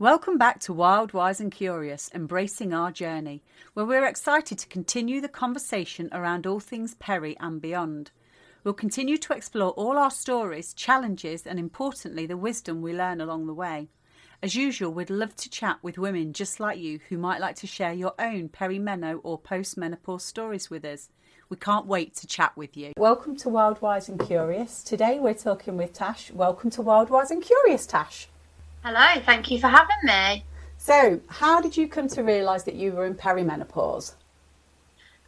Welcome back to Wild, Wise and Curious, Embracing Our Journey, where we're excited to continue the conversation around all things peri and beyond. We'll continue to explore all our stories, challenges and importantly the wisdom we learn along the way. As usual, we'd love to chat with women just like you who might like to share your own perimeno or post-menopause stories with us. We can't wait to chat with you. Welcome to Wild, Wise and Curious. Today we're talking with Tash. Welcome to Wild, Wise and Curious, Tash. Hello, thank you for having me. So, how did you come to realise that you were in perimenopause?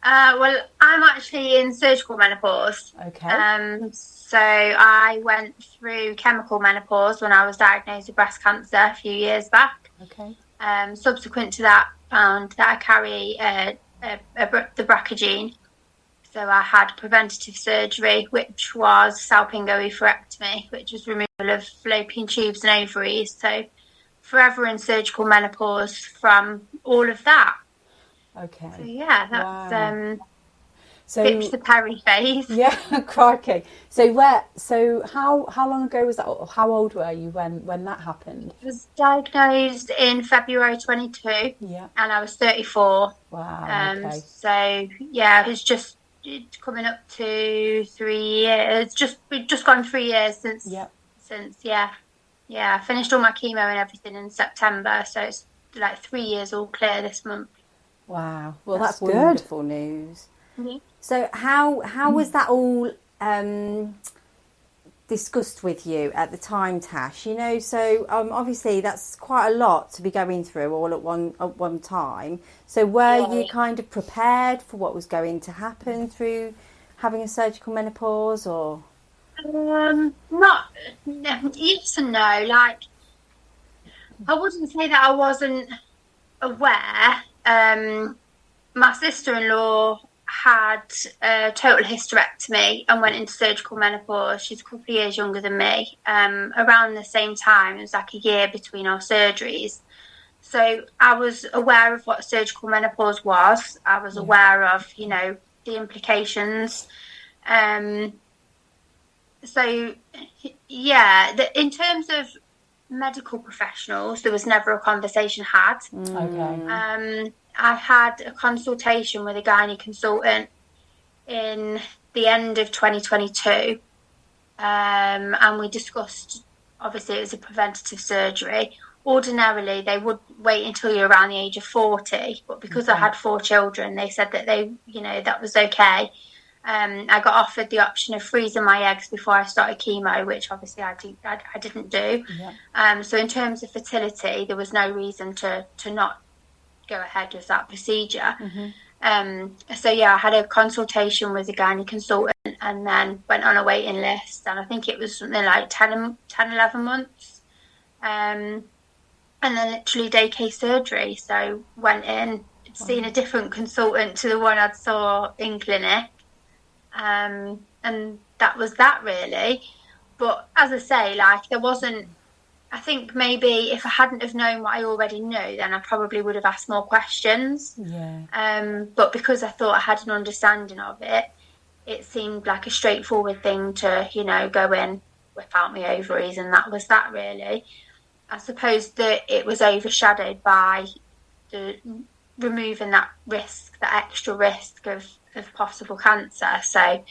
Well, I'm actually in surgical menopause. Okay. So I went through chemical menopause when I was diagnosed with breast cancer a few years back. Okay. Subsequent to that, found that I carry the BRCA gene. So I had preventative surgery, which was salpingo-hysterectomy, which was removal of fallopian tubes and ovaries. So forever in surgical menopause from all of that. Okay. So yeah, that's Wow. skipped the peri phase. Yeah, crikey. So how long ago was that? Or how old were you when that happened? I was diagnosed in February 22, Yeah. and I was 34. Wow. Okay. So yeah, it's coming up to 3 years. We've just gone 3 years since. Yep. I finished all my chemo and everything in September, so it's like 3 years all clear this month. Wow. Well, that's good. Wonderful news. Mm-hmm. So how was that all discussed with you at the time, Tash? You know, so obviously that's quite a lot to be going through all at one time. So were you kind of prepared for what was going to happen through having a surgical menopause, or? Not yes and no. Like, I wouldn't say that I wasn't aware. My sister-in-law had a total hysterectomy and went into surgical menopause. She's a couple of years younger than me. Around the same time, it was like a year between our surgeries. So I was aware of what surgical menopause was. I was aware of, the implications. In terms of medical professionals, there was never a conversation had. Okay. I had a consultation with a gynae consultant in the end of 2022, and we discussed, obviously it was a preventative surgery. Ordinarily, they would wait until you're around the age of 40, but because I had 4 children, they said that that was okay. I got offered the option of freezing my eggs before I started chemo, which obviously I didn't do. Yeah. So in terms of fertility, there was no reason to not go ahead with that procedure. I had a consultation with a gynae consultant and then went on a waiting list, and I think it was something like 10 11 months, and then literally day case surgery. So went in, seen a different consultant to the one I'd saw in clinic, and that was that really. But as I say, like, there wasn't, I think maybe if I hadn't have known what I already knew, then I probably would have asked more questions. Yeah. But because I thought I had an understanding of it, it seemed like a straightforward thing to, go in, whip out my ovaries, and that was that really. I suppose that it was overshadowed by the removing that extra risk of possible cancer. So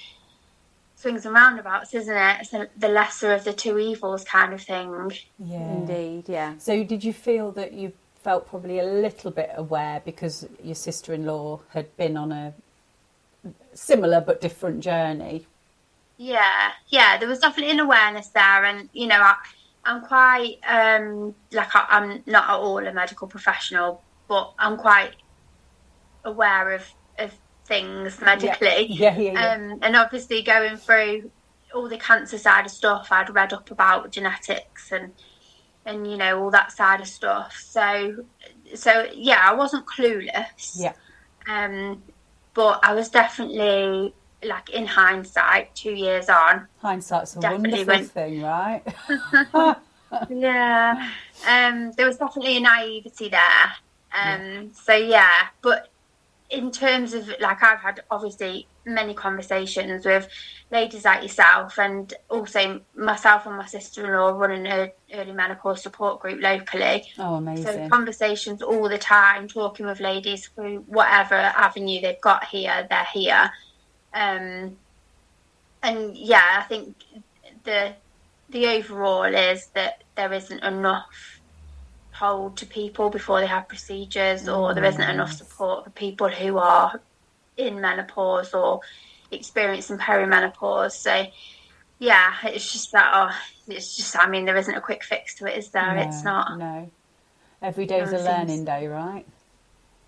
swings and roundabouts, isn't it? So the lesser of the two evils kind of thing. Yeah. Indeed, yeah. So did you feel that you felt probably a little bit aware because your sister-in-law had been on a similar but different journey? Yeah, there was definitely an awareness there, and I'm quite I'm not at all a medical professional, but I'm quite aware of things medically. Yeah. And obviously going through all the cancer side of stuff, I'd read up about genetics and all that side of stuff. So yeah, I wasn't clueless. Yeah. But I was definitely, like, in hindsight, 2 years on. Hindsight's a definitely wonderful thing, right? Yeah. There was definitely a naivety there. So yeah, but in terms of, like, I've had obviously many conversations with ladies like yourself, and also myself and my sister-in-law running an early menopause support group locally. Oh, amazing. So conversations all the time, talking with ladies through whatever avenue they've got here, they're here. And yeah, I think the overall is that there isn't enough told to people before they have procedures, or there isn't enough support for people who are in menopause or experiencing perimenopause. So yeah, it's just that I mean, there isn't a quick fix to it, is there? No, It's not. No. Every day's a learning day, right?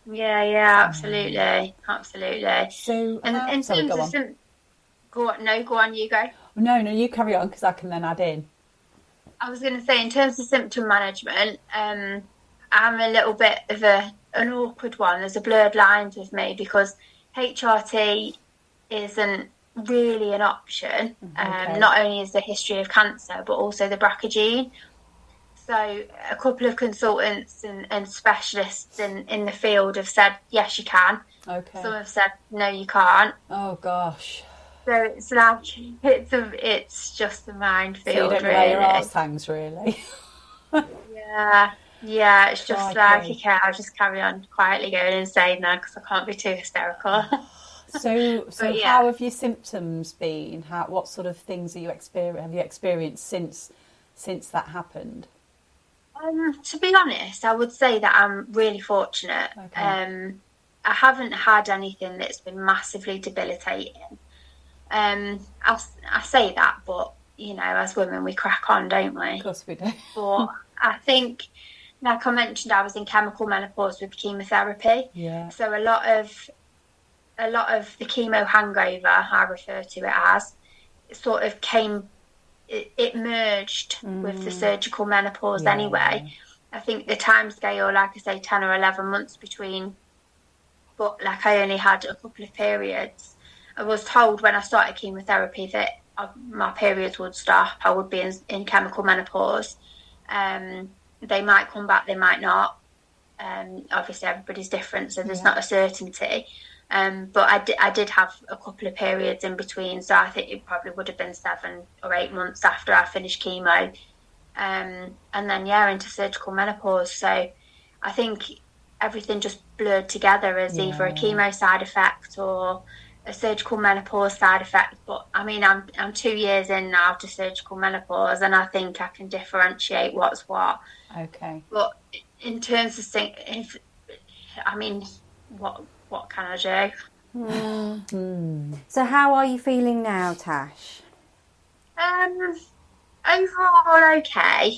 Yeah, absolutely. So, And in sorry, terms go of on. go on, you go. No, you carry on, because I can then add in. I was going to say, in terms of symptom management, I'm a little bit of an awkward one. There's a blurred lines with me, because HRT isn't really an option. Okay. Not only is there history of cancer, but also the BRCA gene. So a couple of consultants and specialists in the field have said, yes, you can. Okay. Some have said, no, you can't. Oh, gosh. So it's like, it's just a minefield, So you don't know really. where your arse hangs, really. Yeah, it's just Crikey. like, okay, I'll just carry on quietly going insane now, because I can't be too hysterical. So But yeah. How have your symptoms been? What sort of things have you experienced since that happened? To be honest, I would say that I'm really fortunate. Okay. I haven't had anything that's been massively debilitating. I say that, but you know, as women, we crack on, don't we? Of course we do. But I think, like I mentioned, I was in chemical menopause with chemotherapy. Yeah. So a lot of the chemo hangover, I refer to it as, sort of it merged with the surgical menopause anyway. I think the time scale, like I say, 10 or 11 months between, but like I only had a couple of periods. I was told when I started chemotherapy that my periods would stop. I would be in chemical menopause. They might come back, they might not. Obviously, everybody's different, so there's not a certainty. But I did have a couple of periods in between, so I think it probably would have been 7 or 8 months after I finished chemo. And then, into surgical menopause. So I think everything just blurred together as either a chemo side effect or a surgical menopause side effect. But I mean, I'm 2 years in now to surgical menopause, and I think I can differentiate what's what. Okay. But in terms of what can I do? So how are you feeling now, Tash? Overall, okay.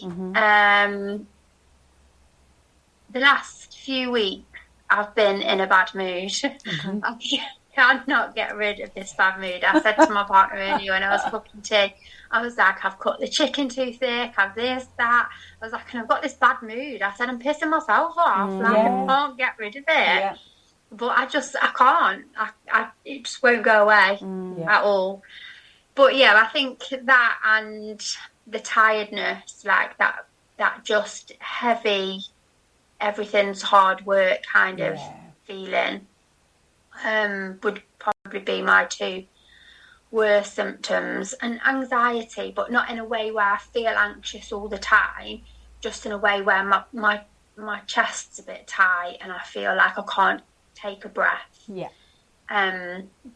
The last few weeks, I've been in a bad mood. I cannot get rid of this bad mood. I said to my partner earlier when I was cooking tea, I was like, I've cut the chicken too thick, I've this, that. I was like, and I've got this bad mood. I said, I'm pissing myself off. Like, I can't get rid of it. Yeah. But I can't. It just won't go away at all. But yeah, I think that and the tiredness, like that just heavy, everything's hard work kind of feeling, would probably be my 2 worst symptoms. And anxiety, but not in a way where I feel anxious all the time, just in a way where my chest's a bit tight and I feel like I can't take a breath. Yeah.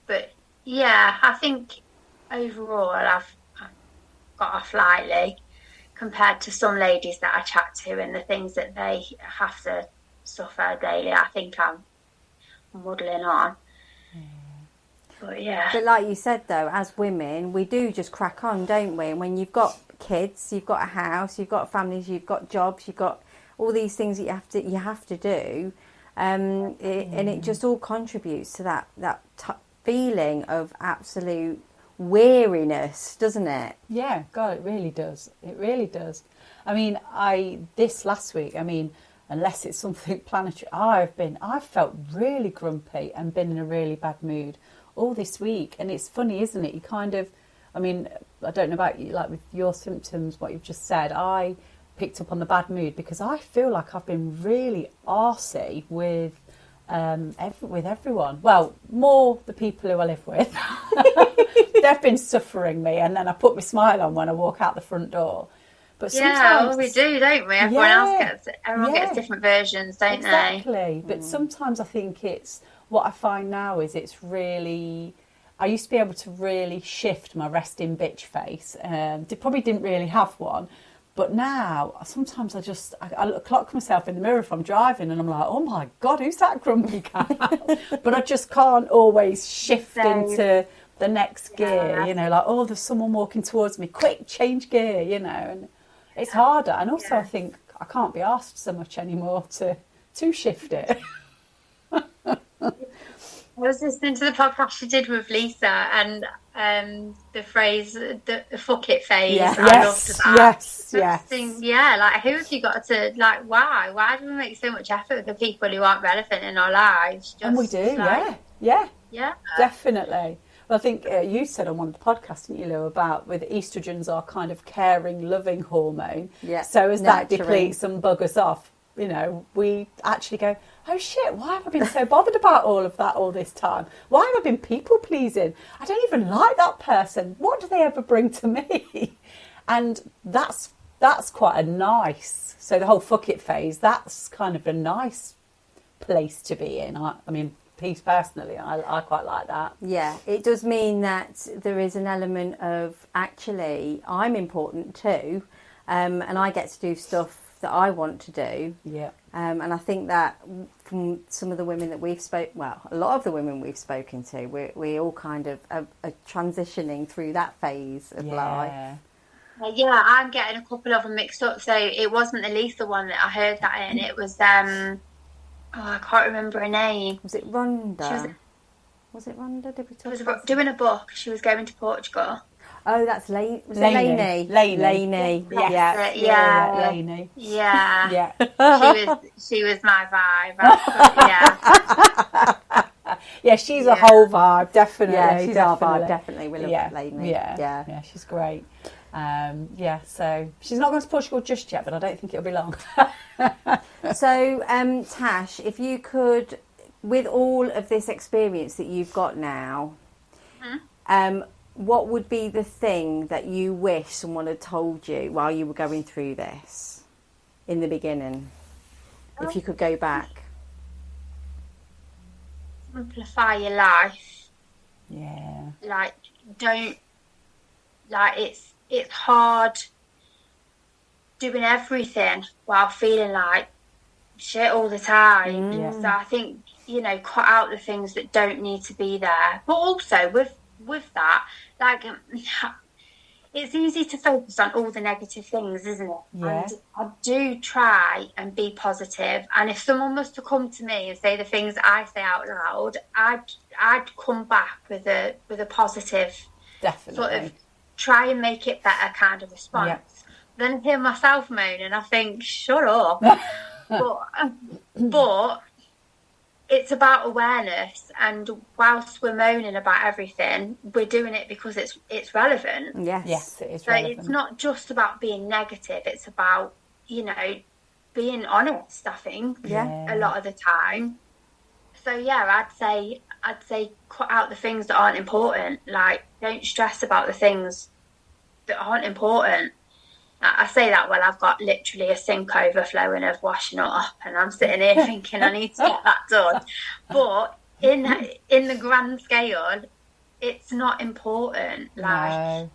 But yeah, I think overall I've got off lightly compared to some ladies that I chat to and the things that they have to suffer daily. I think I'm muddling on. But yeah. But like you said though, as women, we do just crack on, don't we? And when you've got kids, you've got a house, you've got families, you've got jobs, you've got all these things that you have to do. And it just all contributes to that feeling of absolute weariness, doesn't it? Yeah, God, it really does. It really does. I mean, this last week, I mean, unless it's something planetary, I've felt really grumpy and been in a really bad mood all this week. And it's funny, isn't it? You kind of, I mean, I don't know about you, like with your symptoms, what you've just said, I picked up on the bad mood because I feel like I've been really arsey with with everyone. Well, more the people who I live with. They've been suffering me, and then I put my smile on when I walk out the front door. But sometimes we do, don't we? Everyone gets different versions, don't they? Exactly. But sometimes I think it's what I find now is it's really. I used to be able to really shift my resting bitch face. Probably didn't really have one. But now, sometimes I clock myself in the mirror if I'm driving and I'm like, oh my God, who's that grumpy cow? But I just can't always shift into the next gear, like, oh, there's someone walking towards me, quick, change gear, and it's harder. And also I think I can't be asked so much anymore to shift it. I was listening to the podcast you did with Lisa and the phrase, the fuck it phase. Yes. I loved that. Yes. Like, who have you got to, like, why? Why do we make so much effort with the people who aren't relevant in our lives? And we do, yeah. Definitely. Well, I think you said on one of the podcasts, didn't you, Lou, about with estrogens are kind of caring, loving hormone. Yeah. So as that depletes and buggers off, we actually go, oh shit, why have I been so bothered about all of that all this time? Why have I been people pleasing? I don't even like that person. What do they ever bring to me? And that's quite a nice, so the whole fuck it phase, that's kind of a nice place to be in. I mean, personally, I quite like that. Yeah, it does mean that there is an element of actually I'm important too, and I get to do stuff that I want to do. Yeah. And I think that from some of the women that a lot of the women we've spoken to, we all kind of are transitioning through that phase of life. Yeah, I'm getting a couple of them mixed up. So it wasn't the Lisa one that I heard that in. It was I can't remember her name. Was it Rhonda? Was it Rhonda? Did we talk She was doing a book. She was going to Portugal. Oh, that's Lainey. Lainey. Lainey. Yeah. Lainey. Yeah. Yeah. She was my vibe. Yeah, she's a whole vibe, definitely. Yeah, she's our vibe, definitely. We love Lainey. Yeah, she's great. So she's not going to Portugal just yet, but I don't think it'll be long. So, Tash, if you could, with all of this experience that you've got now, what would be the thing that you wish someone had told you while you were going through this in the beginning? If you could go back. Simplify your life. Yeah. Like, it's hard doing everything while feeling like shit all the time. So I think, cut out the things that don't need to be there. But also with that, like, it's easy to focus on all the negative things, isn't it? Yeah. And I do try and be positive. And if someone was to come to me and say the things I say out loud, I'd come back with a positive, definitely, sort of try and make it better kind of response. Yeah. Then hear myself moan and I think, shut up. but it's about awareness, and whilst we're moaning about everything, we're doing it because it's relevant. Yes, it is so relevant. It's not just about being negative, it's about, being honest, I think, a lot of the time. So yeah, I'd say cut out the things that aren't important. Like, don't stress about the things that aren't important. I say that while I've got literally a sink overflowing of washing up, and I'm sitting here thinking I need to get that done. But in the grand scale, it's not important. Like,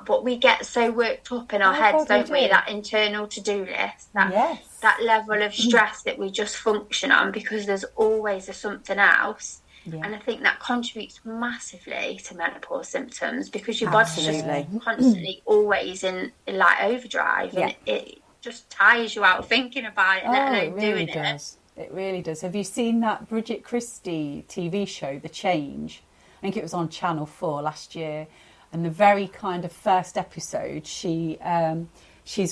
but we get so worked up in our heads, don't we? That internal to-do list, that level of stress that we just function on because there's always something else. Yeah. And I think that contributes massively to menopause symptoms because your body's just constantly always in like overdrive, and it just tires you out thinking about it and it really does. It really does. Have you seen that Bridget Christie TV show, The Change? I think it was on Channel 4 last year, and the very kind of first episode, she's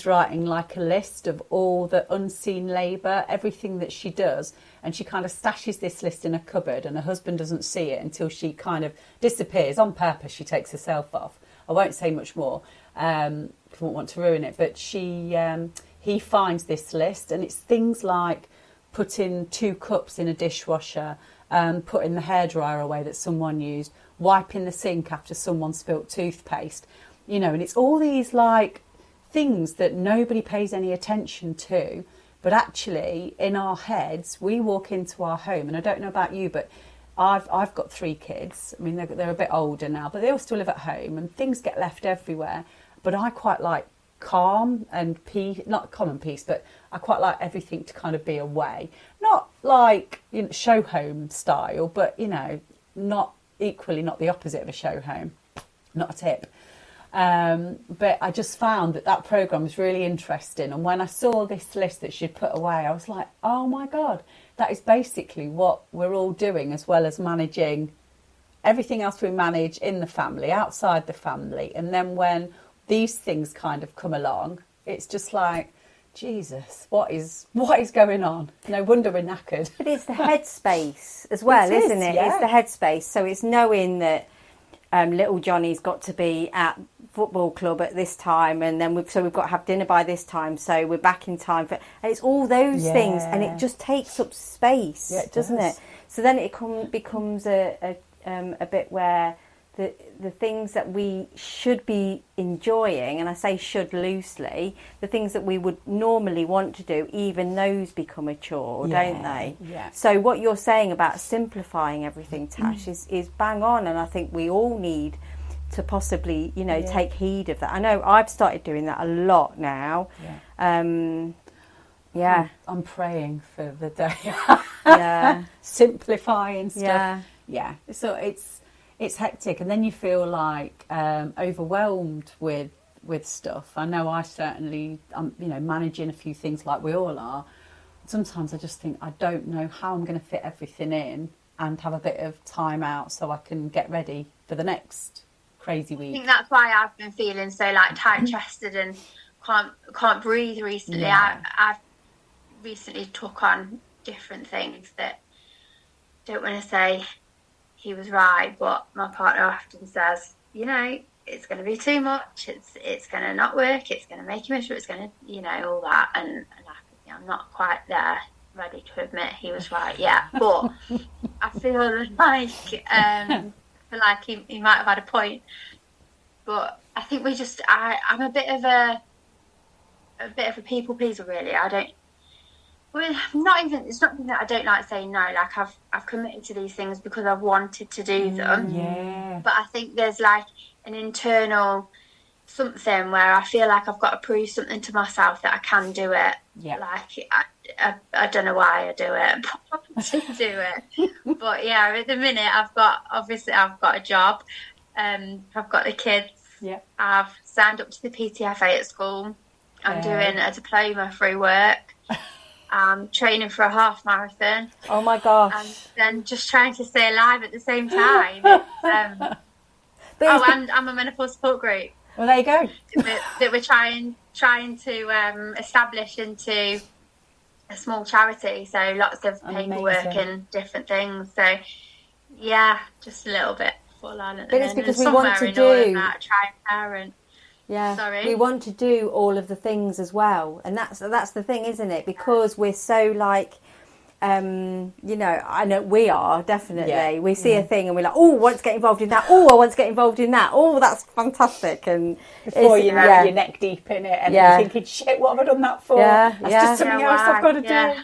writing like a list of all the unseen labour, everything that she does. And she kind of stashes this list in a cupboard, and her husband doesn't see it until she kind of disappears on purpose. She takes herself off. I won't say much more. I won't want to ruin it. But he finds this list, and it's things like putting 2 cups in a dishwasher, putting the hairdryer away that someone used, wiping the sink after someone spilt toothpaste, you know, and it's all these like things that nobody pays any attention to, but actually in our heads we walk into our home, and I don't know about you, but I've got 3 kids. I mean, they're a bit older now, but they all still live at home, and things get left everywhere. But I quite like calm and peace, not calm and peace, but I quite like everything to kind of be away. Not like, you know, show home style, but, you know, not the opposite of a show home. Not a tip. But I just found that programme was really interesting. And when I saw this list that she'd put away, I was like, oh my God, that is basically what we're all doing, as well as managing everything else we manage in the family, outside the family. And then when these things kind of come along, it's just like, Jesus, what is going on? No wonder we're knackered. But it's the headspace as well, isn't it? Yeah. It's the headspace. So it's knowing that little Johnny's got to be at football club at this time, and then we've got to have dinner by this time, so we're back in time for. And it's all those things, and it just takes up space, doesn't it? So then it becomes a bit where the things that we should be enjoying, and I say should loosely, the things that we would normally want to do, even those become a chore, don't they? Yeah. So what you're saying about simplifying everything, Tash, is bang on, and I think we all need to possibly, you know, take heed of that. I know I've started doing that a lot now. I'm praying for the day. Simplifying stuff. So it's hectic, and then you feel like overwhelmed with stuff. I know I certainly, you know, managing a few things like we all are. Sometimes I just think I don't know how I'm going to fit everything in and have a bit of time out so I can get ready for the next crazy week. I think that's why I've been feeling so like tight-chested and can't breathe recently. I've recently took on different things that, don't want to say he was right, but my partner often says, you know, it's going to be too much, it's going to not work, it's going to make you miserable, it's going to, you know, all that, and I'm not quite there, ready to admit he was right yet, but I feel like he might have had a point. But I think I'm a bit of a people pleaser, really. It's not that I don't like saying no. Like I've committed to these things because I've wanted to do them. But I think there's like an internal something where I feel like I've got to prove something to myself that I can do it. Like I don't know why I do it, but I do it. But yeah, at the minute I've got a job. I've got the kids. I've signed up to the PTFA at school. I'm doing a diploma through work. Training for a half marathon. Oh my gosh! And then just trying to stay alive at the same time. And I'm a menopause support group. Well, there you go. that we're trying to establish into a small charity. So lots of paperwork and different things. So yeah, just a little bit full on at the minute. But it's because and we want to do that, try and parent. Yeah, sorry. We want to do all of the things as well, and that's the thing, isn't it? Because we're so like, you know, I know we are definitely. Yeah. We see a thing and we're like, oh, I want to get involved in that. Oh, I want to get involved in that. Oh, that's fantastic. And before you know it, you're neck deep in it, and you're thinking, shit, what have I done that for? That's just something else I've got to do.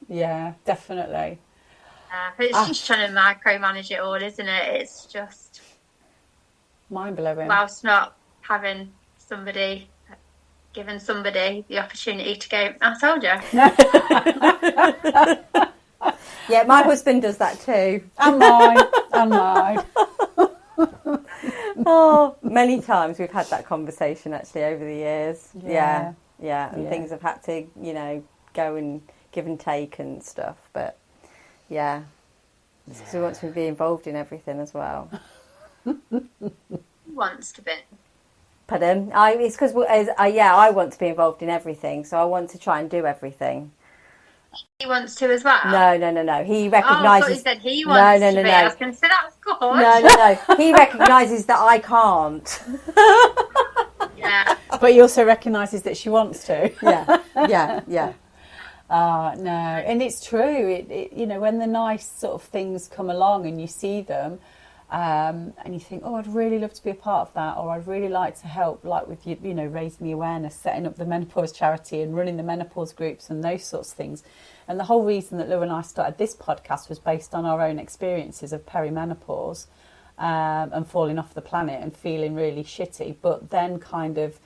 Yeah, definitely. It's just trying to micromanage it all, isn't it? It's just mind blowing. Whilst not given somebody the opportunity to go, I told you. Yeah, my husband does that too. And mine. Oh, many times we've had that conversation actually over the years. Yeah. And things have had to, you know, go and give and take and stuff. But yeah, it's because we want to be involved in everything as well. Wants to be. Pardon? It's because I want to be involved in everything, so I want to try and do everything. He wants to as well? No. He recognises... Oh, I thought you said he wants to be. I was going to say, that's good. No. He recognises that I can't. Yeah. But he also recognises that she wants to. Yeah. No, and it's true. You know, when the nice sort of things come along and you see them, and you think, oh, I'd really love to be a part of that, or I'd really like to help, like with you know, raising the awareness, setting up the menopause charity and running the menopause groups and those sorts of things. And the whole reason that Lou and I started this podcast was based on our own experiences of perimenopause and falling off the planet and feeling really shitty, but then kind of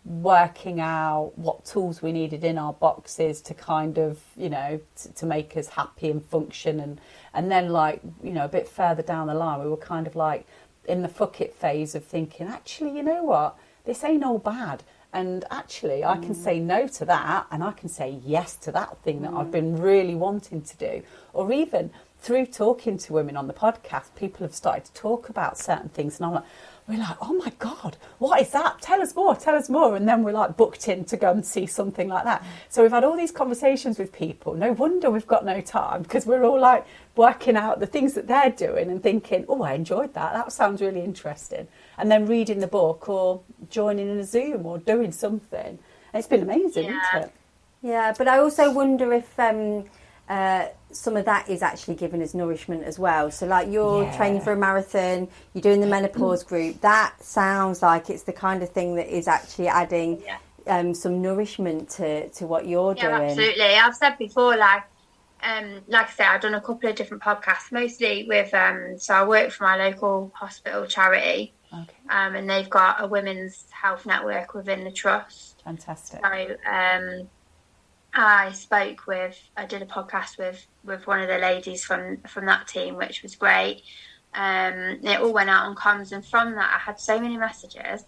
working out what tools we needed in our boxes to kind of, you know, to make us happy and function. And then, like, you know, a bit further down the line, we were kind of like in the fuck it phase of thinking, actually, you know what, this ain't all bad. And actually, I can say no to that, and I can say yes to that thing that I've been really wanting to do. Or even through talking to women on the podcast, people have started to talk about certain things, and we're like, oh my God, what is that? Tell us more. And then we're like booked in to go and see something like that. So we've had all these conversations with people. No wonder we've got no time, because we're all like working out the things that they're doing and thinking, oh, I enjoyed that. That sounds really interesting. And then reading the book or joining in a Zoom or doing something. And it's been amazing, isn't it? Yeah, but I also wonder if some of that is actually giving us nourishment as well. So like you're training for a marathon, you're doing the menopause group. That sounds like it's the kind of thing that is actually adding some nourishment to what you're doing. Absolutely. I've said before, like I said, I've done a couple of different podcasts, mostly with, so I work for my local hospital charity, and they've got a women's health network within the trust. Fantastic. So I did a podcast with one of the ladies from that team, which was great. It all went out on comms, and from that I had so many messages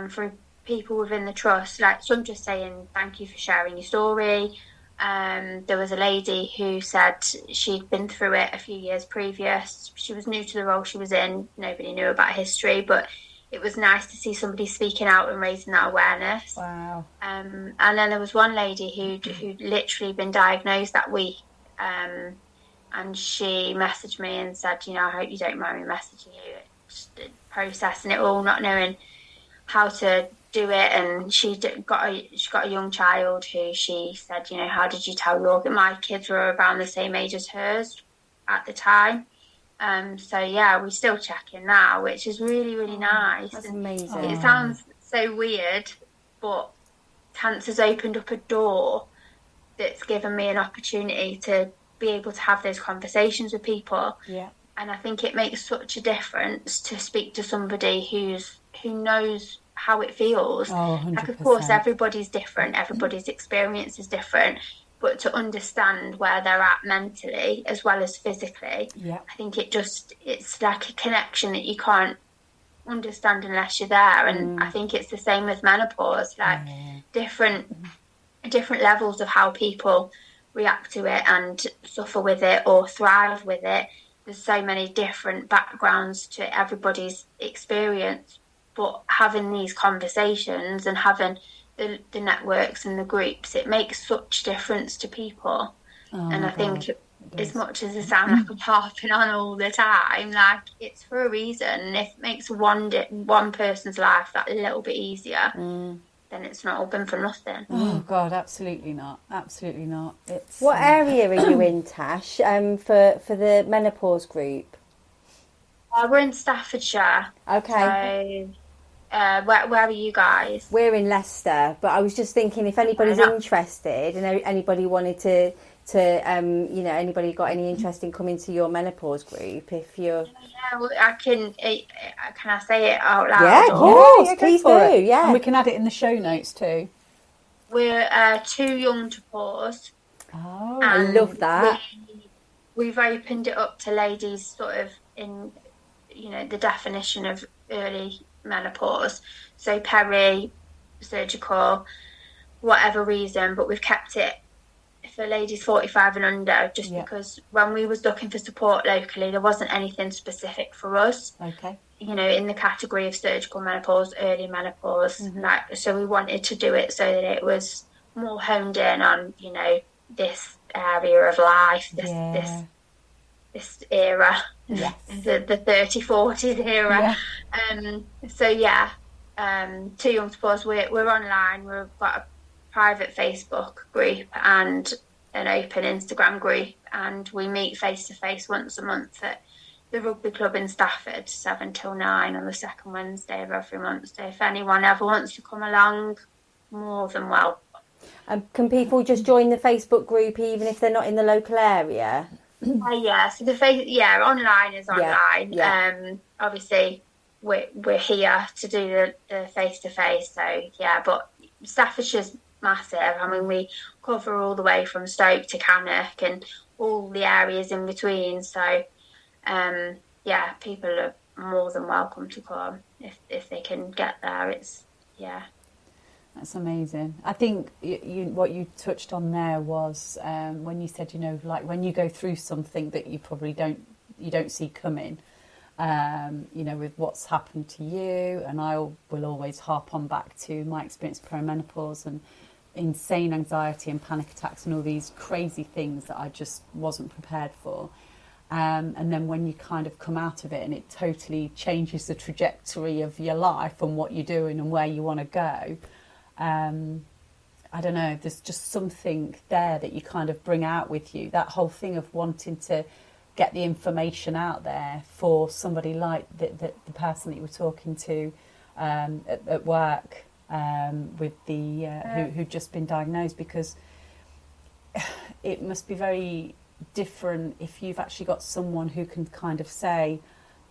from people within the trust, like some just saying thank you for sharing your story. There was a lady who said she'd been through it a few years previous. She was new to the role she was in. Nobody knew about history, but it was nice to see somebody speaking out and raising that awareness. Wow. And then there was one lady who'd literally been diagnosed that week. And she messaged me and said, you know, I hope you don't mind me messaging you. Just processing it all, not knowing how to do it. And she got a young child who she said, you know, how did you tell my kids were around the same age as hers at the time. So yeah, we still check in now, which is really, really nice. That's amazing. It sounds so weird, but cancer's opened up a door that's given me an opportunity to be able to have those conversations with people. Yeah. And I think it makes such a difference to speak to somebody who knows how it feels. Oh, 100%. Like, of course, everybody's different, everybody's experience is different, but to understand where they're at mentally as well as physically, I think it's like a connection that you can't understand unless you're there. And I think it's the same with menopause, like different levels of how people react to it and suffer with it or thrive with it. There's so many different backgrounds to everybody's experience, but having these conversations and having the networks and the groups, it makes such difference to people. And I think as much as it sounds like I'm harping on all the time, like, it's for a reason. And if it makes one person's life that little bit easier, then it's not all been for nothing. Oh God, absolutely not. Absolutely not. It's what area are you in, Tash, for the menopause group? We're in Staffordshire. Okay. So, where are you guys? We're in Leicester, but I was just thinking if anybody's interested and anybody wanted to you know, anybody got any interest in coming to your menopause group, if you're... Yeah, well, can I say it out loud? Yeah, of course, please do, yeah. And we can add it in the show notes too. We're too young to pause. Oh, I love that. We've opened it up to ladies sort of in, you know, the definition of early menopause. So peri, surgical, whatever reason, but we've kept it for ladies 45 and under, just because when we was looking for support locally, there wasn't anything specific for us. Okay. You know, in the category of surgical menopause, early menopause, like, so we wanted to do it so that it was more honed in on, you know, this area of life, this era, the 30-40s era. So too young to pause. We're online. We've got a private Facebook group and an open Instagram group, and we meet face to face once a month at the rugby club in Stafford, 7 till 9 on the second Wednesday of every month. So if anyone ever wants to come along, more than well. Can people just join the Facebook group even if they're not in the local area? Yeah, so online is online. Yeah. Obviously we're here to do the face to face, so yeah, but Staffordshire's massive. I mean, we cover all the way from Stoke to Cannock and all the areas in between, so people are more than welcome to come if they can get there. That's amazing. I think what you touched on there was when you said, like when you go through something that you probably don't see coming, with what's happened to you, and I will always harp on back to my experience perimenopause and insane anxiety and panic attacks and all these crazy things that I just wasn't prepared for. And then when you kind of come out of it and it totally changes the trajectory of your life and what you're doing and where you want to go, I don't know, there's just something there that you kind of bring out with you, that whole thing of wanting to get the information out there for somebody like the person that you were talking to at work with the who'd just been diagnosed, because it must be very different if you've actually got someone who can kind of say,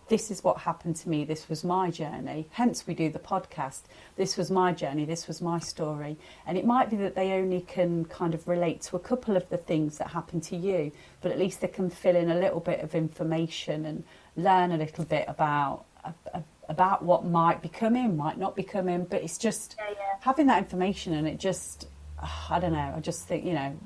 this is what happened to me, this was my journey, hence we do the podcast, this was my journey, this was my story. And it might be that they only can kind of relate to a couple of the things that happened to you, but at least they can fill in a little bit of information and learn a little bit about what might be coming, might not be coming. But it's just having that information, and it just, I don't know, I just think,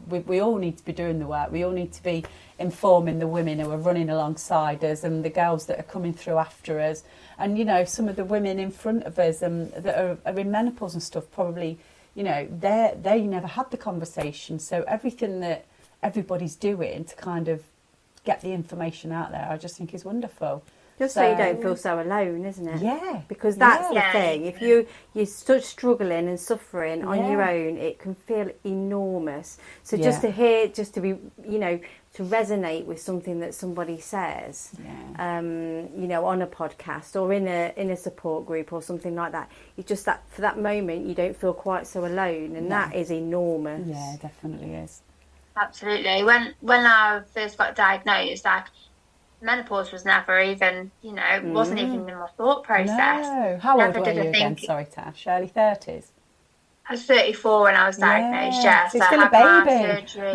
we all need to be doing the work. We all need to be informing the women who are running alongside us and the girls that are coming through after us. And, some of the women in front of us that are in menopause and stuff, probably, they never had the conversation. So everything that everybody's doing to kind of get the information out there, I just think is wonderful. Just so you don't feel so alone, isn't it? Yeah. Because that's the thing. If you're struggling and suffering on your own, it can feel enormous. So just to hear, just to be, to resonate with something that somebody says, on a podcast or in a support group or something like that, it's just that for that moment you don't feel quite so alone, and that is enormous. Yeah, it definitely is. Absolutely. When I first got diagnosed, menopause was never even, wasn't even in my thought process. No. How old were you again? Sorry, Tash. Early 30s? I was 34 when I was diagnosed, So So still I a had baby. my surgery.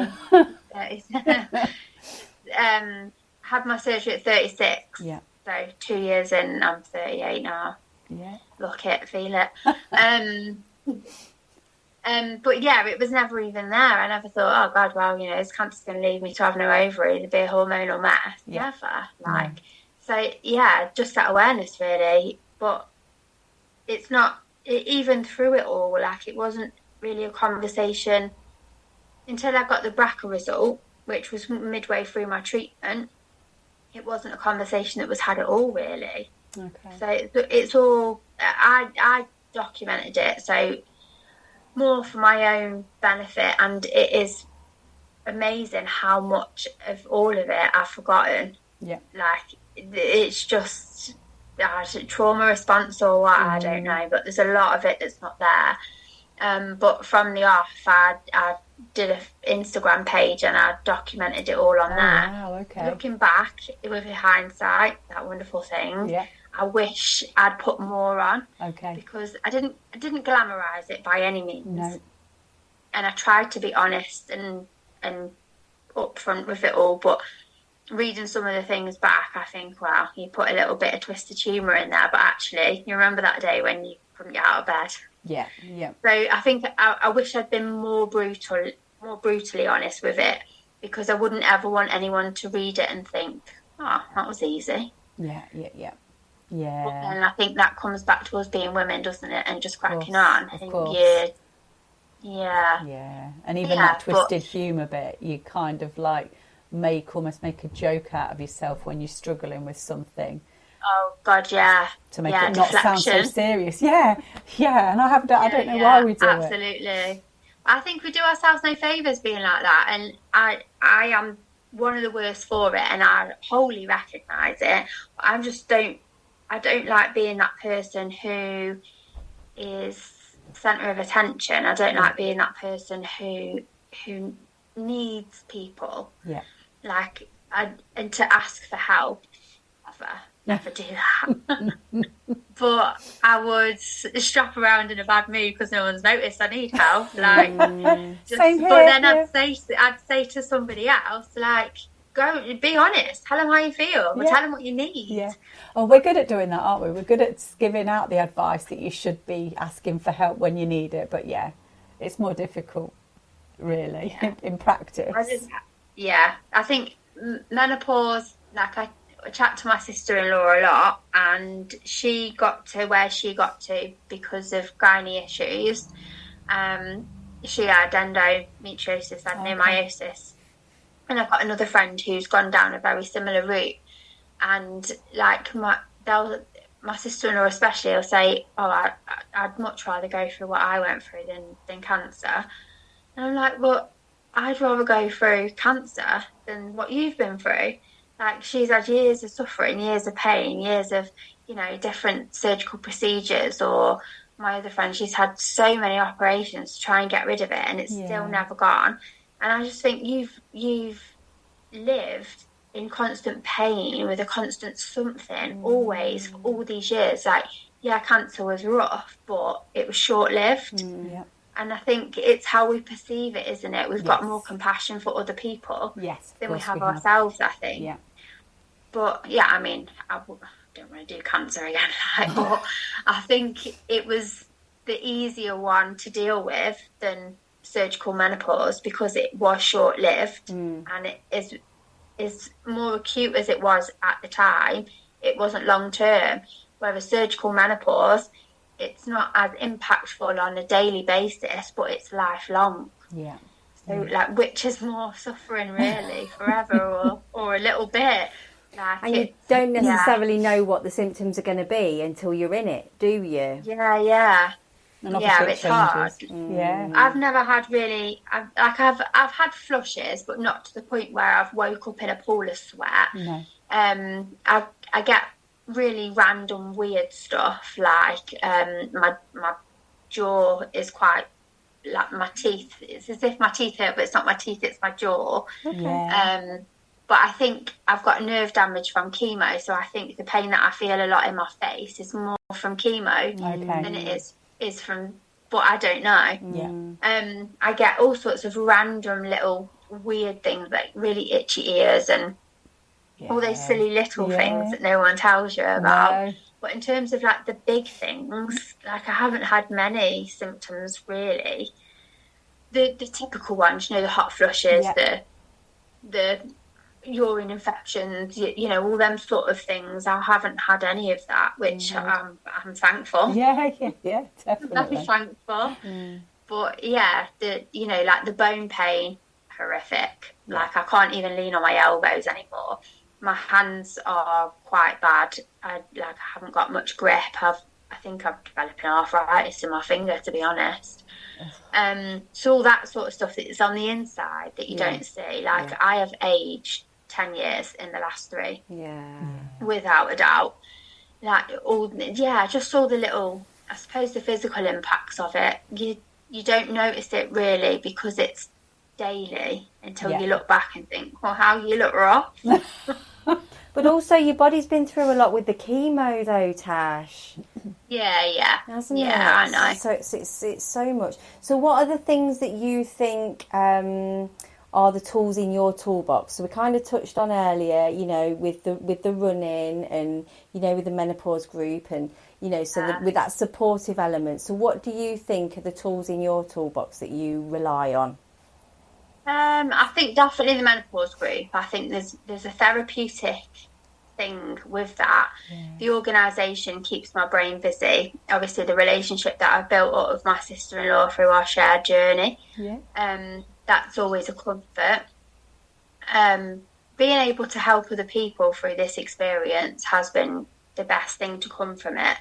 Had my surgery at 36. Yeah. So 2 years in, I'm 38 now. Yeah. Look it, feel it. But it was never even there. I never thought, oh God, well, is cancer going to lead me to have no ovary, to be a hormonal mess? Yeah. Never. So just that awareness really. But it's not, even through it all, it wasn't really a conversation until I got the BRCA result, which was midway through my treatment. It wasn't a conversation that was had at all, really. Okay. So it's all, I documented it, so more for my own benefit, and it is amazing how much of all of it I've forgotten. Yeah. It's just trauma response or what, I don't know, but there's a lot of it that's not there. But from the off, I did an Instagram page and I documented it all on there. Wow, okay. Looking back with hindsight, that wonderful thing. Yeah. I wish I'd put more on. Okay. Because I didn't glamorise it by any means. No. And I tried to be honest and upfront with it all, but reading some of the things back, I think, wow, you put a little bit of twisted humour in there, but actually, you remember that day when you couldn't get out of bed? Yeah, yeah. So I think I wish I'd been more brutally honest with it, because I wouldn't ever want anyone to read it and think, oh, that was easy. Yeah. And I think that comes back to us being women, doesn't it? And just cracking on. I think, Yeah. And even that twisted humour bit, you kind of almost make a joke out of yourself when you're struggling with something. Oh God, yeah. To make it not sound so serious. Yeah. And I don't know why we do absolutely. I think we do ourselves no favours being like that, and I am one of the worst for it, and I wholly recognise it. But I don't like being that person who is centre of attention. I don't like being that person who needs people. Yeah. Like, and to ask for help. Never do that. But I would strap around in a bad mood because no one's noticed I need help. Like, Same here, but then yeah. I'd say to somebody else, like, go be honest. Tell them how you feel. Yeah. Tell them what you need. Yeah. Oh, we're good at doing that, aren't we? We're good at giving out the advice that you should be asking for help when you need it. But yeah, it's more difficult, really, in practice. I think menopause, like I chat to my sister-in-law a lot, and she got to where she got to because of gynae issues. She had endometriosis, adenomyosis, and I've got another friend who's gone down a very similar route. And like my sister-in-law especially will say, "Oh, I'd much rather go through what I went through than cancer." And I'm like, "Well, I'd rather go through cancer than what you've been through." Like, she's had years of suffering, years of pain, years of, different surgical procedures. Or my other friend, she's had so many operations to try and get rid of it, and it's still never gone. And I just think you've lived in constant pain with a constant something always for all these years. Like, yeah, cancer was rough, but it was short-lived. Yeah. And I think it's how we perceive it, isn't it? We've got more compassion for other people than we have ourselves, I think. Yeah. But yeah, I mean, I don't want to do cancer again. But I think it was the easier one to deal with than surgical menopause because it was short-lived and it is more acute as it was at the time. It wasn't long-term. Whereas surgical menopause, it's not as impactful on a daily basis, but it's lifelong. Yeah. So, like, which is more suffering, really, forever or a little bit? Like, and you don't necessarily know what the symptoms are going to be until you're in it, do you? Yeah. And It's hard. Yeah. I've never had I've had flushes, but not to the point where I've woke up in a pool of sweat. No. I get really random weird stuff, like my jaw is quite, like, my teeth, it's as if my teeth hurt, but it's not my teeth, it's my jaw. Yeah. But I think I've got nerve damage from chemo, so I think the pain that I feel a lot in my face is more from chemo than it is from, but I don't know. Yeah. I get all sorts of random little weird things, like really itchy ears and all those silly little things that no one tells you about. No. But in terms of, like, the big things, like, I haven't had many symptoms really. The typical ones, the hot flushes, the urine infections, all them sort of things. I haven't had any of that, which I'm thankful. Yeah, definitely. I'm thankful. But yeah, like the bone pain, horrific. Like, I can't even lean on my elbows anymore. My hands are quite bad. I haven't got much grip. I think I'm developing arthritis in my finger, to be honest. So all that sort of stuff that's on the inside that you don't see. Like, I have aged 10 years in the last 3. Yeah. Without a doubt. Like, just all the little, I suppose, the physical impacts of it. You don't notice it really because it's daily until you look back and think, well, how you look rough. But also your body's been through a lot with the chemo though, Tash. Yeah. Hasn't it? I know. So it's so much. So what are the things that you think are the tools in your toolbox? So we kind of touched on earlier, with the running and, with the menopause group and, with that supportive element. So what do you think are the tools in your toolbox that you rely on? I think definitely the menopause group. I think there's a therapeutic thing with that. The organisation keeps my brain busy. Obviously, the relationship that I've built up with my sister-in-law through our shared journey, that's always a comfort. Being able to help other people through this experience has been the best thing to come from it.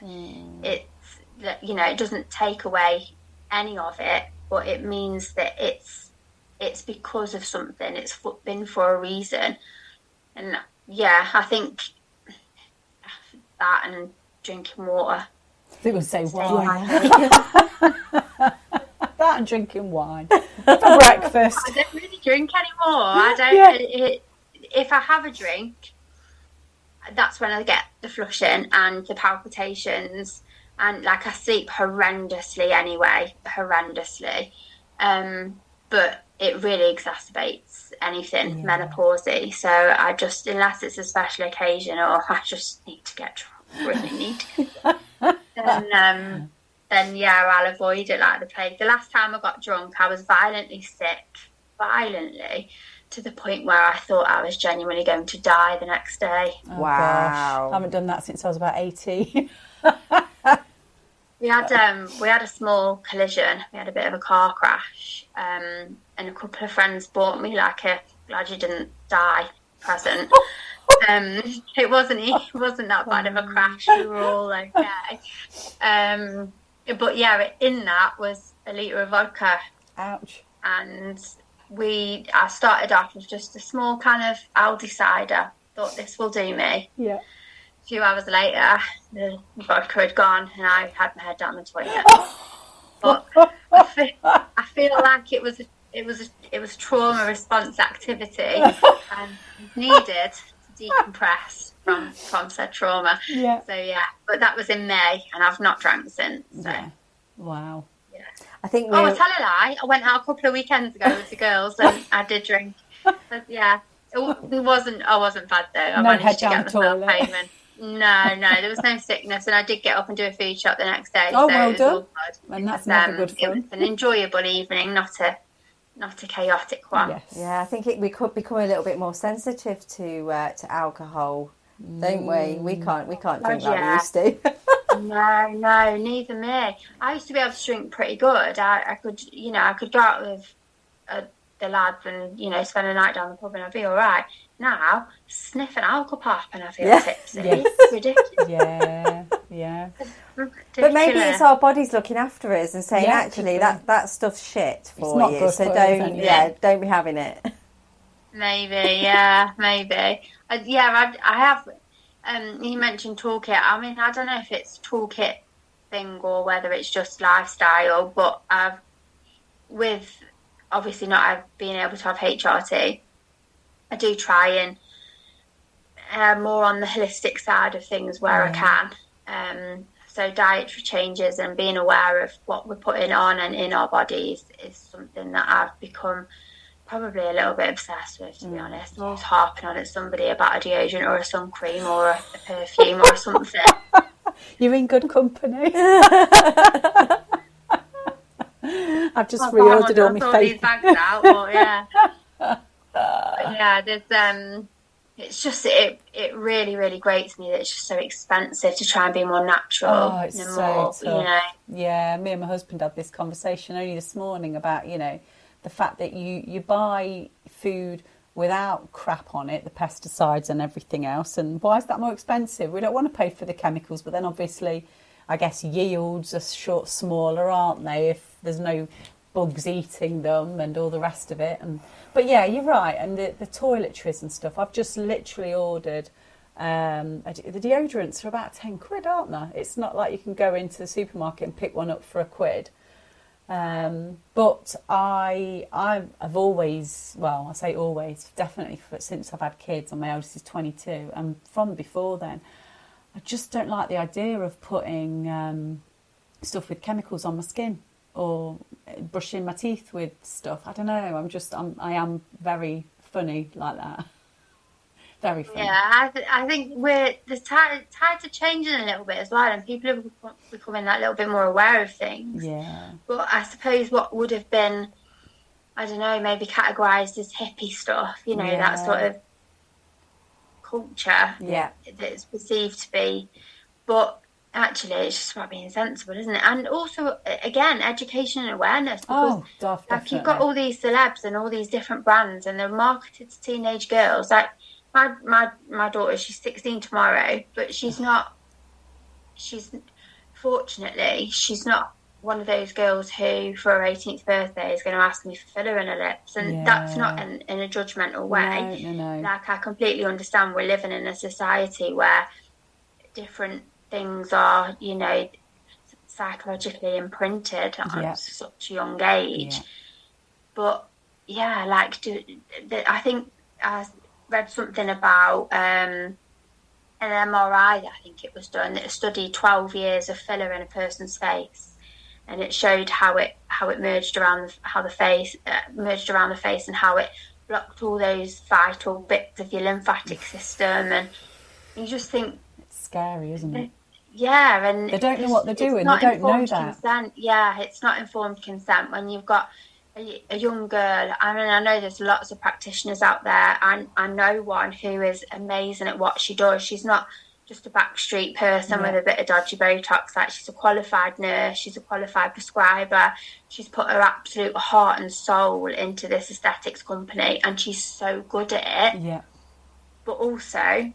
It's, it doesn't take away any of it, but it means that it's because of something. It's been for a reason. And yeah, I think that and drinking water. They would say wine. That and drinking wine for breakfast. I don't really drink anymore. I don't. If I have a drink, that's when I get the flushing and the palpitations, and like I sleep horrendously anyway, but it really exacerbates anything menopausey. So I just, unless it's a special occasion or I just need to get drunk, really need to, then yeah, I'll avoid it like the plague. The last time I got drunk, I was violently sick, to the point where I thought I was genuinely going to die the next day. Oh, wow. Gosh. I haven't done that since I was about 18. We had a small collision. We had a bit of a car crash, and a couple of friends bought me like a glad you didn't die present. It wasn't that bad of a crash. We were all okay. But yeah, in that was a litre of vodka. Ouch. And I started off with just a small can of Aldi cider. Thought this will do me. Yeah. A few hours later, the vodka had gone, and I had my head down the toilet. But I feel like it was trauma response activity and needed to decompress from said trauma. Yeah. So yeah, but that was in May, and I've not drank since. So. Yeah. Wow. Yeah. I think. I tell a lie. I went out a couple of weekends ago with the girls, and I did drink. But yeah, it wasn't. I wasn't bad though. I managed to get myself home. No, there was no sickness, and I did get up and do a food shop the next day. Oh, so well it was done. all good. And that's never good fun. It was an enjoyable evening, not a chaotic one. Yes. Yeah, I think we could become a little bit more sensitive to alcohol, don't we? We can't drink like we used to. No, neither me. I used to be able to drink pretty good. I could go out with the lads and spend a night down the pub and I'd be all right. Now, sniff an alcohol pop and I feel tipsy. Yes. It's ridiculous. Yeah. But maybe it's our bodies looking after us and saying, actually, exactly. that stuff's shit for not you. good So for don't, us, don't be having it. Maybe. I have. You mentioned toolkit. I mean, I don't know if it's toolkit thing or whether it's just lifestyle, but with obviously not being able to have HRT, I do try and more on the holistic side of things where I can. So dietary changes and being aware of what we're putting on and in our bodies is something that I've become probably a little bit obsessed with, to be honest. I'm always harping on at somebody about a deodorant or a sun cream or a perfume or something. You're in good company. I've just reordered all my these bags out, but yeah. There's it's just it really, really grates me that it's just so expensive to try and be more natural. Oh, it's so tough. Yeah, me and my husband had this conversation only this morning about, the fact that you buy food without crap on it, the pesticides and everything else, and why is that more expensive? We don't want to pay for the chemicals, but then obviously I guess yields are smaller, aren't they, if there's no bugs eating them and all the rest of it. But yeah, you're right, and the toiletries and stuff, I've just literally ordered the deodorants are about £10, aren't they? It's not like you can go into the supermarket and pick one up for £1. But I've always, well, I say always, definitely since I've had kids, and my oldest is 22, and from before then, I just don't like the idea of putting stuff with chemicals on my skin or brushing my teeth with stuff. I don't know, I am very funny like that. Very funny. Yeah, I think the tides are changing a little bit as well, and people are becoming that little bit more aware of things. Yeah. But I suppose what would have been, I don't know, maybe categorised as hippie stuff, that sort of culture that's perceived to be. But actually, it's just about being sensible, isn't it? And also, again, education and awareness. Because like, you've got all these celebs and all these different brands, and they're marketed to teenage girls. Like, my daughter, she's 16 tomorrow, but fortunately, she's not one of those girls who, for her 18th birthday, is going to ask me for filler in her lips. And that's not in a judgmental way. No. Like, I completely understand we're living in a society where different things are, you know, psychologically imprinted at such a young age. Yeah. But, yeah, like, I think I read something about an MRI, I think it was done, that studied 12 years of filler in a person's face. And it showed how it merged around the face and how it blocked all those vital bits of your lymphatic system. And you just think it's scary, isn't it? Yeah, and they don't know what they're doing. They don't know that. Consent. Yeah, it's not informed consent when you've got a young girl. I mean, I know there's lots of practitioners out there, and I know one who is amazing at what she does. She's not just a backstreet person with a bit of dodgy Botox. Like, she's a qualified nurse, she's a qualified prescriber. She's put her absolute heart and soul into this aesthetics company, and she's so good at it. Yeah. But also,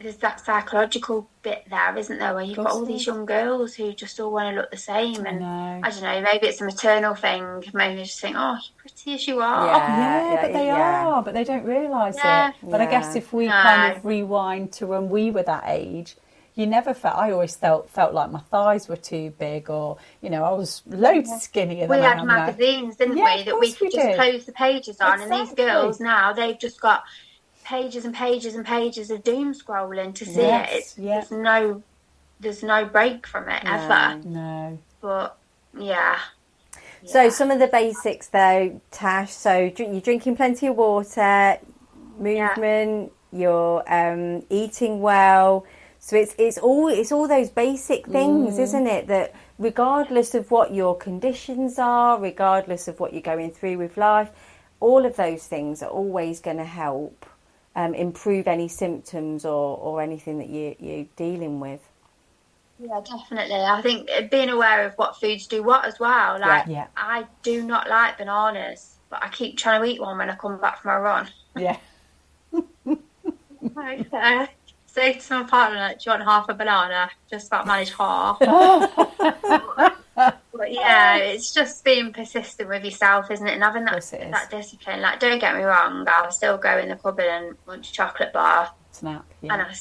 there's that psychological bit there, isn't there, where you've got all these young girls who just all want to look the same. And I don't know, maybe it's a maternal thing. Maybe they just think, oh, you're pretty as you are. But they are, but they don't realise it. But I guess if we kind of rewind to when we were that age, you never felt, I always felt like my thighs were too big, or, you know, I was loads skinnier than I am now. We had magazines, didn't we, that we could just close the pages on. Exactly. And these girls now, they've just got pages and pages and pages of doom scrolling to see it. There's no break from it ever. No. But So some of the basics though, Tash. So you're drinking plenty of water, movement. You're eating well. So it's all those basic things, isn't it? That regardless of what your conditions are, regardless of what you're going through with life, all of those things are always going to help improve any symptoms or anything that you're dealing with. Yeah, definitely. I think being aware of what foods do what as well. Like, I do not like bananas, but I keep trying to eat one when I come back from a run. Yeah. Say to my partner, like, do you want half a banana? Just about manage half. But yeah, it's just being persistent with yourself, isn't it? And having that discipline. Like, don't get me wrong, I'll still go in the cupboard and munch a chocolate bar. Snap, and I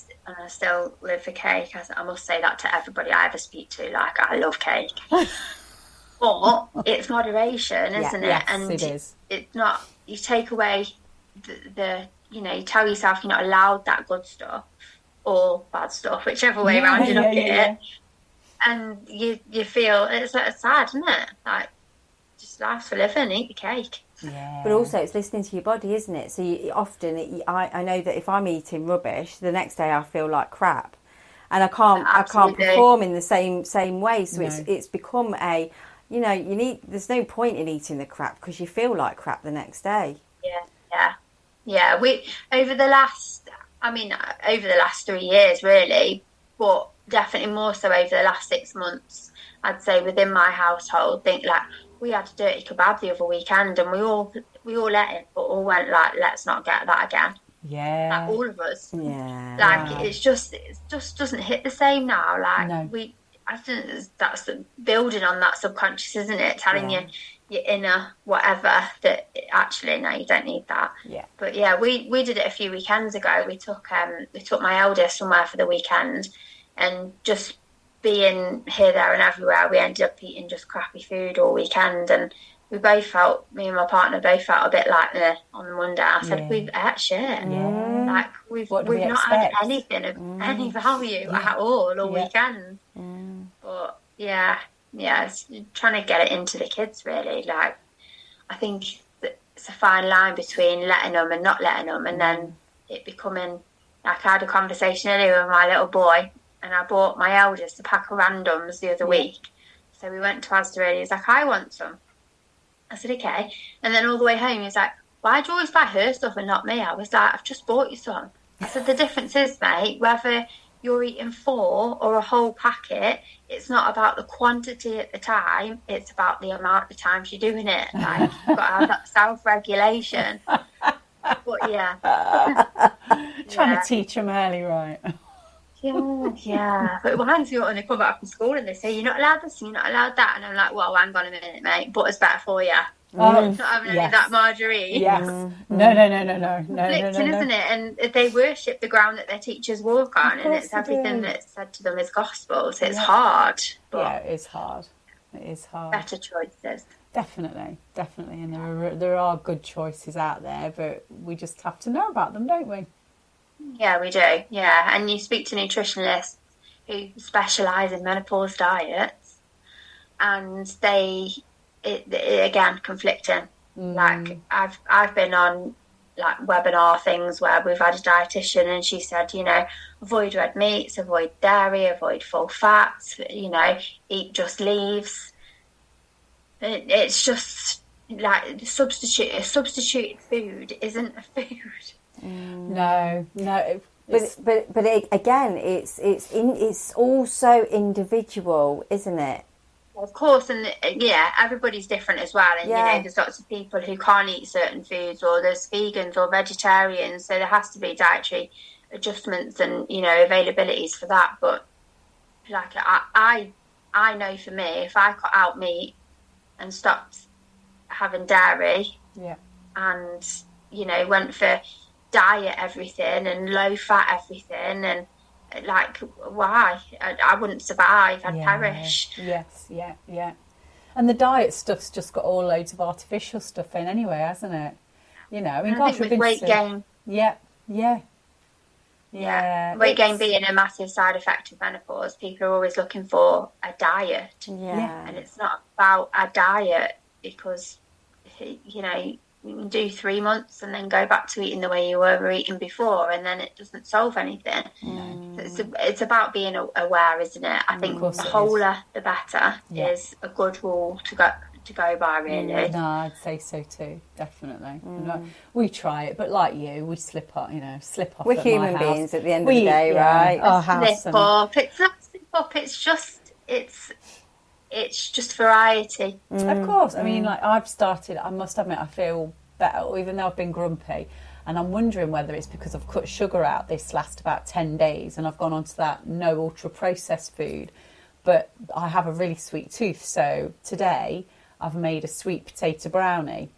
still live for cake. I must say that to everybody I ever speak to. Like, I love cake. But it's moderation, isn't it? Yes, and it is. It's not, you take away the you know, you tell yourself you're not allowed that good stuff or bad stuff, whichever way around you look at it. And you feel, it's sad, isn't it? Like, just life's for living, eat the cake. Yeah. But also it's listening to your body, isn't it? So I know that if I'm eating rubbish, the next day I feel like crap, and I can't perform in the same way. So it's become there's no point in eating the crap because you feel like crap the next day. Yeah. We over the last 3 years really, but definitely more so over the last 6 months, I'd say within my household, think like we had a dirty kebab the other weekend and we all ate it, but all went like, let's not get that again. Yeah. Like, all of us. Yeah. Like, it just doesn't hit the same now. Like, I think that's building on that subconscious, isn't it? Telling you your inner whatever that actually, no, you don't need that. Yeah. But yeah, we did it a few weekends ago. We took my eldest somewhere for the weekend, and just being here, there and everywhere, we ended up eating just crappy food all weekend. And me and my partner both felt a bit like on the Monday. I said, we've ate shit. Yeah. Like, we've not had anything of any value at all weekend. But it's trying to get it into the kids, really. Like, I think that it's a fine line between letting them and not letting them, and then it becoming, like, I had a conversation earlier with my little boy, and I bought my eldest a pack of randoms the other week. So we went to Asda, and he was like, I want some. I said, okay. And then all the way home, he was like, why do you always buy her stuff and not me? I was like, I've just bought you some. I said, the difference is, mate, whether you're eating 4 or a whole packet, it's not about the quantity at the time, it's about the amount of times you're doing it. Like, you've got to have that self-regulation. But trying to teach them early, right? Yeah. But it reminds me when they come back from school and they say, you're not allowed this and you're not allowed that. And I'm like, well, hang on a minute, mate. Butter's better for you. Not having any of that margarine. Yes. No. Conflicting, isn't it? And they worship the ground that their teachers walk on, and it's everything that's said to them is gospel. So it's hard. But it is hard. It is hard. Better choices. Definitely. And there are good choices out there, but we just have to know about them, don't we? Yeah, we do. Yeah, and you speak to nutritionists who specialise in menopause diets, and again, conflicting. Like I've been on like webinar things where we've had a dietitian and she said, avoid red meats, avoid dairy, avoid full fats, eat just leaves. It's just like substitute food isn't a food. No. But again, it's also individual, isn't it? Of course, and everybody's different as well. And there's lots of people who can't eat certain foods, or there's vegans or vegetarians. So there has to be dietary adjustments and availabilities for that. But like I know for me, if I cut out meat and stopped having dairy, and went for diet everything and low fat everything, and like, why? I wouldn't survive. I'd perish. Yes. And the diet stuff's just got all loads of artificial stuff in anyway, hasn't it? I mean, gosh, with weight gain. Yeah. Weight gain being a massive side effect of menopause, people are always looking for a diet. And it's not about a diet, because you can do 3 months and then go back to eating the way you were eating before, and then it doesn't solve anything. So it's about being aware, isn't it? I think the wholer the better is a good rule to go by, really. No, I'd say so too, definitely. We try it, but like you, we slip off. We're human beings at the end of the day, right? Slip up. It's not slip up. It's just variety. Of course. I mean, like, I've started, I must admit, I feel better, even though I've been grumpy. And I'm wondering whether it's because I've cut sugar out this last about 10 days and I've gone on to that no ultra-processed food. But I have a really sweet tooth. So today I've made a sweet potato brownie.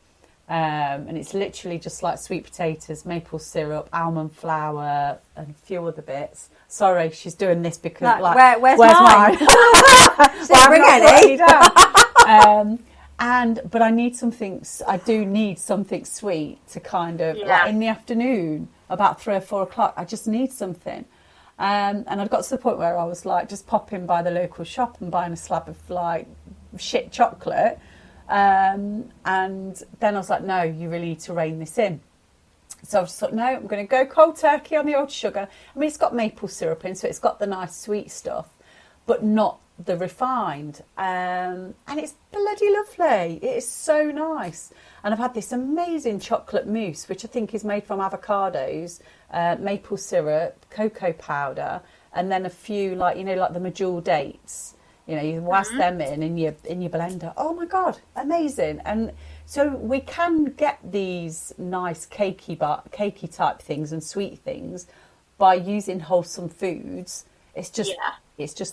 And it's literally just like sweet potatoes, maple syrup, almond flour, and a few other bits. Sorry, she's doing this because where's mine? Well, bring any. But I need something. I do need something sweet to kind of like in the afternoon, about 3 or 4 o'clock. I just need something. And I'd got to the point where I was like just popping by the local shop and buying a slab of like shit chocolate. And then I was like, no, you really need to rein this in. So I just thought, no, I'm going to go cold turkey on the old sugar. I mean, it's got maple syrup in, so it's got the nice sweet stuff, but not the refined. And it's bloody lovely. It is so nice. And I've had this amazing chocolate mousse, which I think is made from avocados, maple syrup, cocoa powder, and then a few like the medjool dates. You whisk them in your blender. Oh my God, amazing. And so we can get these nice cakey type things and sweet things by using wholesome foods. It's just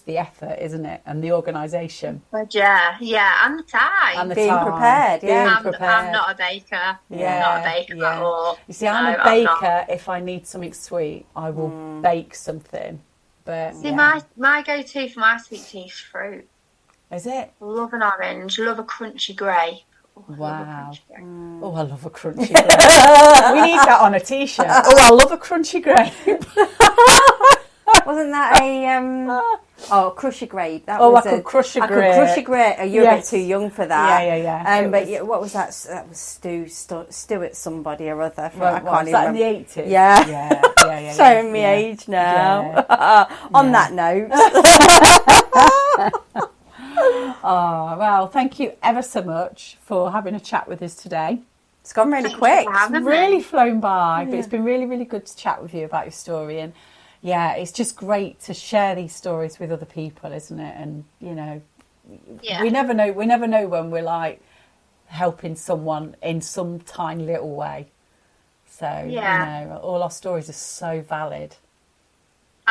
the effort, isn't it? And the organisation. But and the time. And being prepared, I'm not a baker. I'm not a baker at all. You see, I'm a baker. If I need something sweet, I will bake something. But see, my go-to for my sweet tea is fruit. Is it? Love an orange. Love a crunchy grape. Wow. Oh, I love a crunchy grape. We need that on a t-shirt. Oh, I love a crunchy grape. Wasn't that a crusher grape? That was I could crush a grape. Crush a grape. Oh, you're a bit too young for that. Yeah. But what was that? That was Stuart somebody or other. I can't even remember. In the 80s? Yeah. Showing me age now. On that note. Oh, well, thank you ever so much for having a chat with us today. It's gone really quick. It's really flown by, but it's been really, really good to chat with you about your story. And yeah, it's just great to share these stories with other people, isn't it? And we never know when we're like helping someone in some tiny little way. So all our stories are so valid.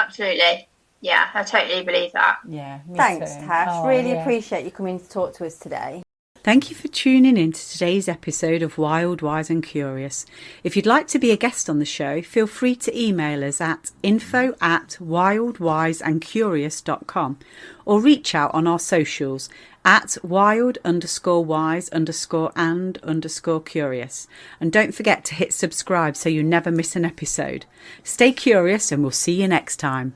Absolutely. Yeah, I totally believe that. Yeah, me Thanks, too. Tash. Oh, Really yeah. appreciate you coming to talk to us today. Thank you for tuning in to today's episode of Wild, Wise and Curious. If you'd like to be a guest on the show, feel free to email us at info@wildwiseandcurious.com or reach out on our socials at wild_wise_and_curious. And don't forget to hit subscribe so you never miss an episode. Stay curious and we'll see you next time.